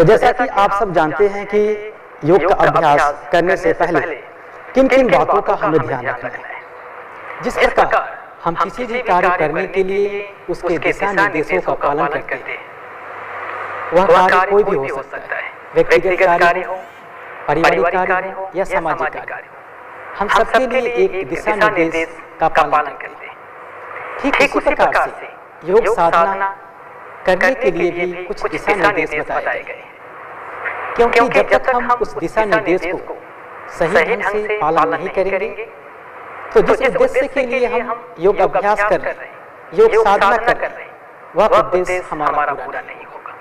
तो जैसा कि आप सब जानते हैं कि योग का अभ्यास करने से पहले किन किन बातों का हमें ध्यान रखना है। जिस प्रकार हम किसी भी कार्य करने के लिए उसके दिशा निर्देशों का पालन करते हैं, वह कार्य कोई भी हो सकता है, व्यक्तिगत कार्य हो, पारिवारिक कार्य हो या सामाजिक कार्य हो, हम सबके लिए एक दिशा निर्देश का पालन करते हैं। ठीक इसी प्रकार से योग साधना करने के लिए भी कुछ दिशा निर्देश बताए गए हैं, क्योंकि जब तक हम उस दिशा निर्देश को सही ढंग से पालन नहीं करेंगे तो जिस उद्देश्य के लिए हम योग अभ्यास कर रहे हैं, योग साधना कर रहे हैं, वह उद्देश्य हमारा पूरा नहीं होगा।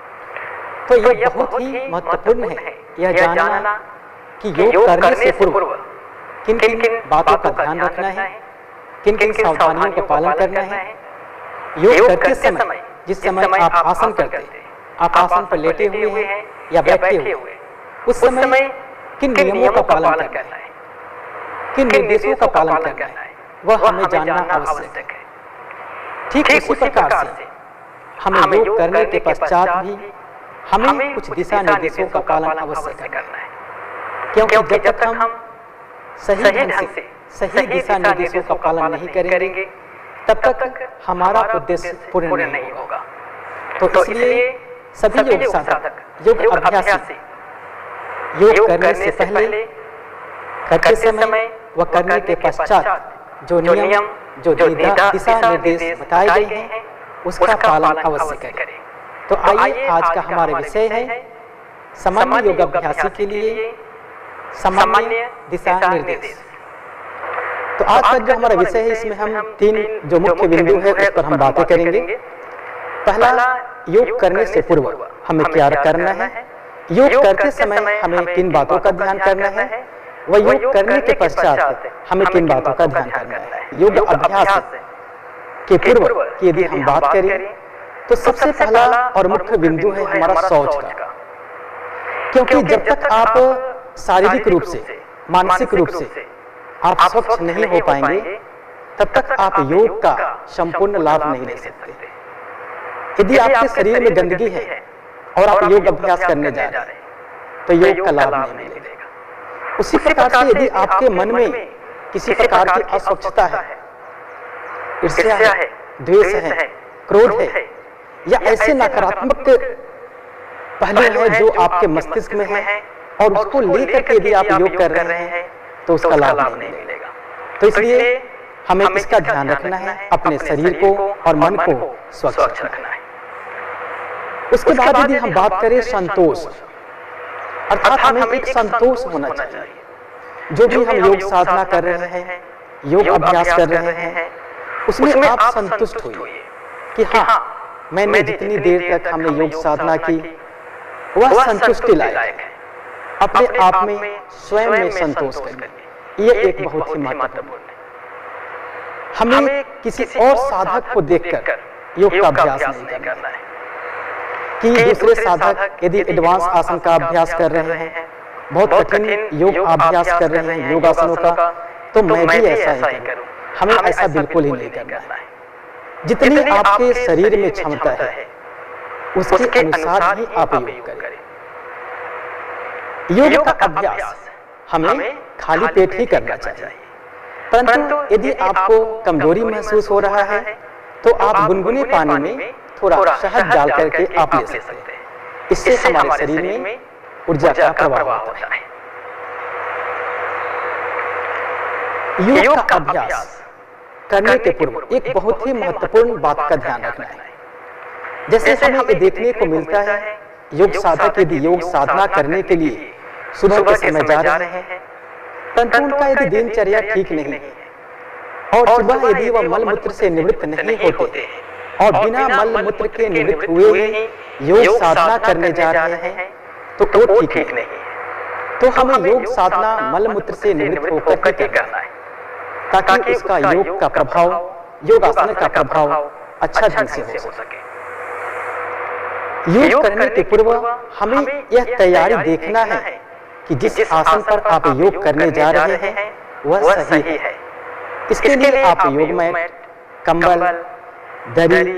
तो यह बहुत ही महत्वपूर्ण है यह जानना कि योग करने से पूर्व किन किन बातों का ध्यान रखना है, किन किन सावधानियों का पालन करना है। योग करते समय जिस समय आप आसन करते हैं, आप आसन पर लेटे हुए हैं या बैठे हुए, उस समय किन नियमों का पालन करना है, किन निर्देशों का पालन करना है, वह हमें जानना आवश्यक है। ठीक उसी प्रकार से हमें योग करने के पश्चात भी हमें कुछ दिशा निर्देशों का पालन अवश्य करना है, क्योंकि जब तक हम सही ढंग से सही दिशा निर्देशों का पालन नहीं करेंगे तब तक हमारा उद्देश्य पूर्ण नहीं होगा। तो इसलिए सभी योग साधक, योग अभ्यासी योग करने से पहले, करते समय व करने के पश्चात जो नियम, जो दिशा निर्देश बताए गए हैं, उसका पालन अवश्य करें। तो आइए आज का हमारा विषय है सामान्य योग अभ्यासी के लिए सामान्य दिशा निर्देश। तो आज का जो हमारा विषय है इसमें हम तीन जो मुख्य बिंदु है उस पर हम बातें करेंगे। पहला, योग करने से पूर्व हमें क्या करना है, योग करते समय हमें किन बातों का ध्यान करना है, व योग करने के पश्चात हमें किन बातों का ध्यान करना है। योग अभ्यास के पूर्व की यदि हम बात करें तो सबसे पहला और मुख्य बिंदु है हमारा शौच का, क्योंकि जब तक आप शारीरिक रूप से, मानसिक रूप से आप स्वच्छ नहीं हो पाएंगे तब तक आप योग का संपूर्ण लाभ नहीं ले सकते। यदि आपके शरीर में गंदगी है और आप योग अभ्यास करने जा रहे हैं तो योग का लाभ नहीं मिलेगा। उसी प्रकार से यदि आपके मन में किसी प्रकार की अस्वच्छता है, ईर्ष्या है, द्वेष है, क्रोध है या ऐसे नकारात्मक पहलू है जो आपके मस्तिष्क में है और उसको लेकर के यदि आप योग कर रहे हैं तो उसका लाभ नहीं मिलेगा। तो इसलिए हमें इसका ध्यान रखना है, अपने शरीर को और मन को स्वच्छ रखना है। उसके बाद यदि हम बात करें संतोष, अर्थात हमें एक संतोष होना चाहिए। जो भी हम योग साधना कर रहे हैं, योग अभ्यास कर रहे हैं, उसमें आप संतुष्ट होइए कि हाँ, मैंने जितनी देर तक हमने योग साधना की वह संतुष्टि लायक है। अपने आप में स्वयं में संतोष करिए, ये एक बहुत ही महत्वपूर्ण है। हमें किसी और साधक को देखकर योग का अभ्यास नहीं करना है कि दूसरे साधक यदि एडवांस आसन का अभ्यास कर रहे हैं, बहुत कठिन योग अभ्यास कर रहे हैं योगासनों का, तो मैं भी ऐसा ही करूं। हमें ऐसा बिल्कुल ही नहीं करना है। जितनी आपके शरीर में क्षमता है उसके अनुसार ही आप योग करें। योग का अभ्यास हमें खाली पेट ही करना चाहिए, परंतु यदि आपको कमजोरी महसूस हो रहा है तो आप गुनगुने पानी में थोड़ा शहद डाल करके आप ले सकते हैं। इससे हमारे शरीर में ऊर्जा का प्रभाव होता है। योग का अभ्यास करने के पूर्व एक बहुत ही महत्वपूर्ण बात का ध्यान रखना है। जैसे हमें देखने को मिलता है योग साधक यदि योग साधना करने के लिए सुबह के समय जा रहे हैं, परंतु उनका यदि दिनचर्या ठीक नहीं है और सुबह यदि वह मल मूत्र से निवृत्त नहीं होते और बिना मल मूत्र के निवृत्त हुए ही योग साधना करने जा रहे हैं तो वो ठीक नहीं है। तो हमें योग साधना मल मूत्र से निवृत्त होकर के करना है, ताकि उसका योग का प्रभाव, योगासन का प्रभाव अच्छा ढंग से हो सके। योग करने के पूर्व हमें यह तैयारी देखना है कि जिस आसन पर आप योग करने जा रहे हैं वह सही है। इसके लिए आप योग मैट, कंबल, दरी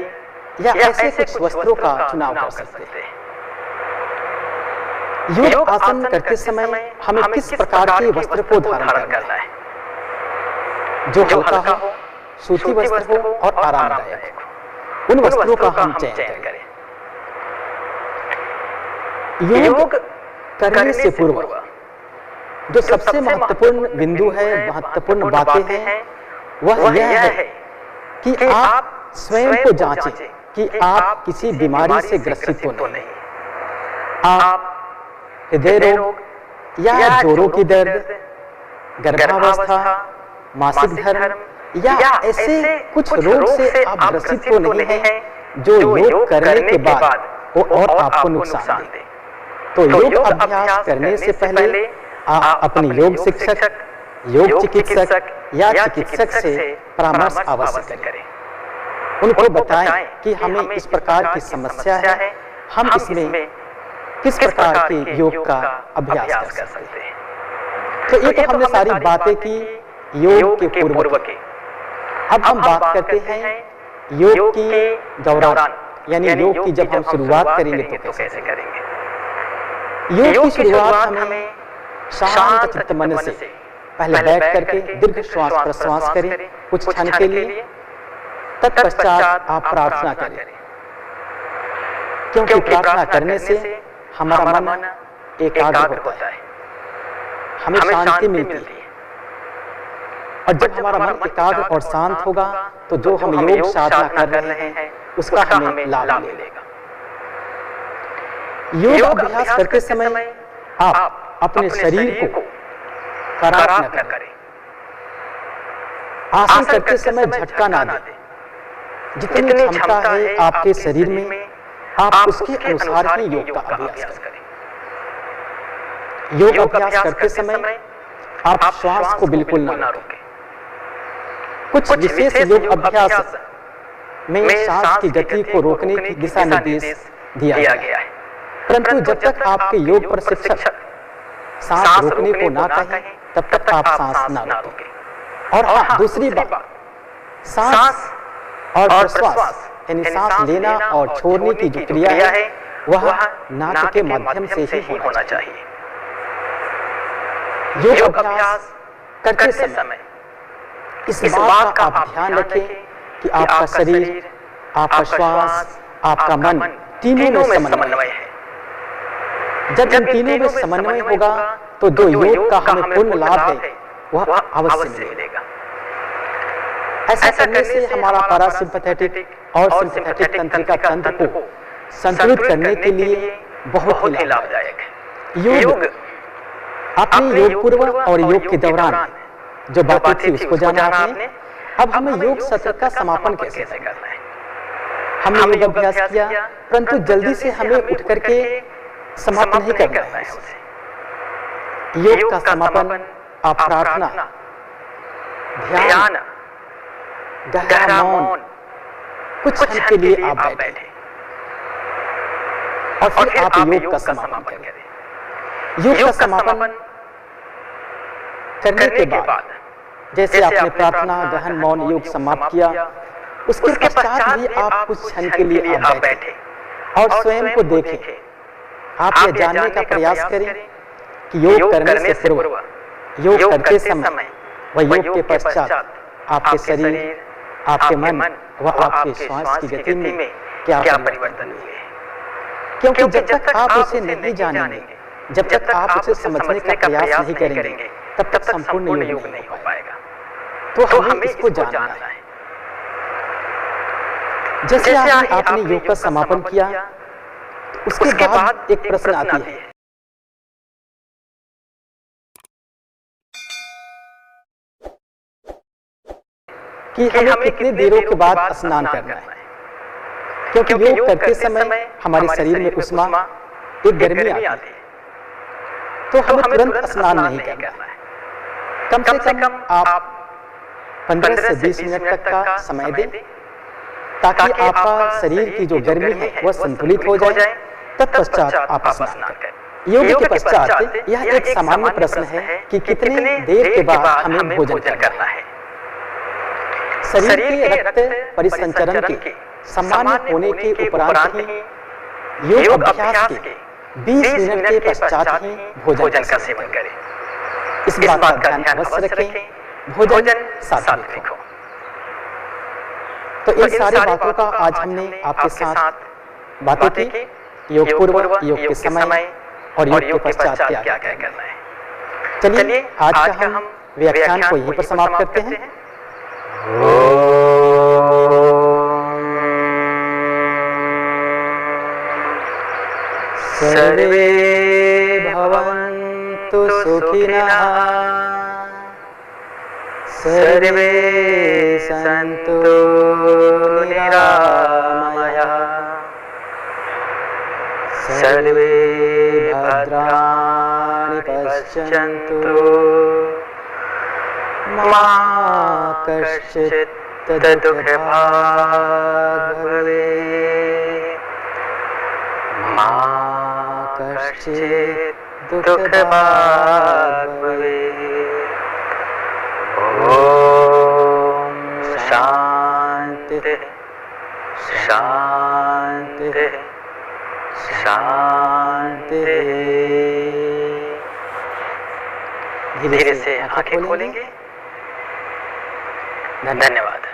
या ऐसे कुछ वस्त्रों का चुनाव कर सकते हैं। योग आसन करते समय हमें किस प्रकार के वस्त्र को धारण करना है? जो हल्का हो, सूती वस्त्र हो और आरामदायक हो, उन वस्त्रों का हम चयन करें। योग करने से पूर्व जो सबसे महत्वपूर्ण बिंदु है, महत्वपूर्ण बातें हैं, वह यह है कि आप स्वयं को जांचें कि आप किसी बीमारी से ग्रसित तो नहीं। आप हृदय रोग या जोड़ों की दर्द, गर्भावस्था, मासिक धर्म या ऐसे कुछ रोग से आप ग्रसित तो नहीं हैं जो योग करने के बाद वो और आपको नुकसान दे। तो योग अभ्यास करने से पहले आप अपने योग शिक्षक, योग चिकित्सक या चिकित्सक से परामर्श अवश्य करें। उनको बताएं कि हमें इस प्रकार की समस्या है, हम इसमें किस प्रकार के योग का अभ्यास कर सकते हैं। तो ये तो हमने सारी बातें की योग के पूर्व की। अब हम बात करते हैं योग की दौरान, यानी योग की जब हम शुरुआत करेंगे तो कैसे करेंगे। योग की शुरुआत हमें शांत चित्त मन से पहले बैठ करके दीर्घ श्वास प्रश्वास करें कुछ क्षण के लिए। तत्पश्चात आप प्रार्थना करें, क्योंकि प्रार्थना करने से हमारा मन एकाग्र होता है, हमें शांति मिलती है। और जब हमारा मन एकाग्र और शांत होगा तो जो हम योग साधना कर रहे हैं उसका हमें लाभ मिलेगा। योग अभ्यास करते समय आप अपने शरीर को खराब न करें। आसन करते समय झटका ना दें। जितनी क्षमता है आपके शरीर में, आप उसके अनुसार ही योग का अभ्यास करें। योग अभ्यास करते समय आप श्वास को बिल्कुल ना रोकें। कुछ विशेष योग अभ्यास में सांस की गति को रोकने की दिशा निर्देश दिया गया है, परंतु जब तक आपके योग प्रशिक्षक सांस रोकने को ना कहें तब तक आप सांस ना रोकें। और हाँ, दूसरी बात, सांस और प्रश्वास यानी सांस लेना और छोड़ने की जो क्रिया है वह नाक के माध्यम से ही होना चाहिए। योग अभ्यास करते समय इस बात का आप ध्यान रखें कि आपका शरीर, आपका श्वास, आपका मन तीनों में समन्वय है। जब इन तीनों में समन्वय होगा तो जो योग का हमें पूर्ण लाभ है वह अवश्य मिलेगा। ऐसा करने से हमारा पैरासिम्पैथेटिक और सिम्पैथेटिक तंत्रिका तंत्र को संतुलित करने के लिए बहुत ही लाभदायक है। योग, आपने योग पूर्व और योग के दौरान जो बातें थी उसको जाना आपने। अब हमें योग सत्र का समापन कैसे करना है। हमने योग अभ्यास किया, परंतु जल्दी से हमें उठ करके समाप्त नहीं करना है उसे। योग का समापन आप प्रार्थना, ध्यान, गहरा मौन, कुछ क्षण के लिए आप बैठे और फिर आप योग का समापन करें। योग का समापन करने के बाद जैसे आपने प्रार्थना, गहन मौन, योग समाप्त किया, उसके पश्चात भी आप कुछ क्षण के लिए आप बैठे और स्वयं को देखें। आप यह जानने का प्रयास करें कि योग करने से पूर्व, योग करते समय व योग के पश्चात आपके शरीर, आपके मन व आपके श्वास की गति में क्या परिवर्तन हुए। क्योंकि जब तक आप उसे नहीं जानेंगे, जब तक आप उसे समझने का प्रयास नहीं करेंगे, तब तक संपूर्ण योग नहीं हो पाएगा। तो हमें इसको जानना है। जैसे आपने योग का समापन किया, उसके बाद एक प्रश्न आती है कि हमें कितनी देरों के बाद स्नान करना है। क्योंकि योग करते समय हमारे शरीर में उष्मा, एक गर्मी आती है, तो हमें तुरंत स्नान नहीं करना है। कम से कम आप 15 से 20 मिनट तक का समय दें, ताकि आपका शरीर की जो गर्मी है वह संतुलित हो जाए। तत्पश्चात आप स्नान करें। योग के पश्चात यह एक सामान्य प्रश्न है कि कितनी देर के बाद हमें भोजन करना है। शरीर के रक्त परिसंचरण के सामान्य होने के उपरांत ही योग अभ्यास के 20 मिनट के पश्चात ही भोजन का सेवन करें। इस बात का ध्यान अवश्य रखें, भोजन सात्विक हो। तो इन सारी बातों का आज हमने आपके साथ बातें की, योग पूर्व, योग के समय और योग के पश्चात क्या क्या करना है। चलिए आज का हम व्याख्यान को यहीं पर समाप्त करते हैं। सर्वे भवन्तु सुखिनः, सर्वे सन्तु निरामयाः, सर्वे भद्राणि पश्यन्तु, मा कश्चित् दुःखभाग् भवेत्, मा कश्चित् दुःखभाग् भवेत्। ॐ शान्तिः शान्तिः शान्तिः। धीरे से आंखें खोलेंगे। धन्यवाद।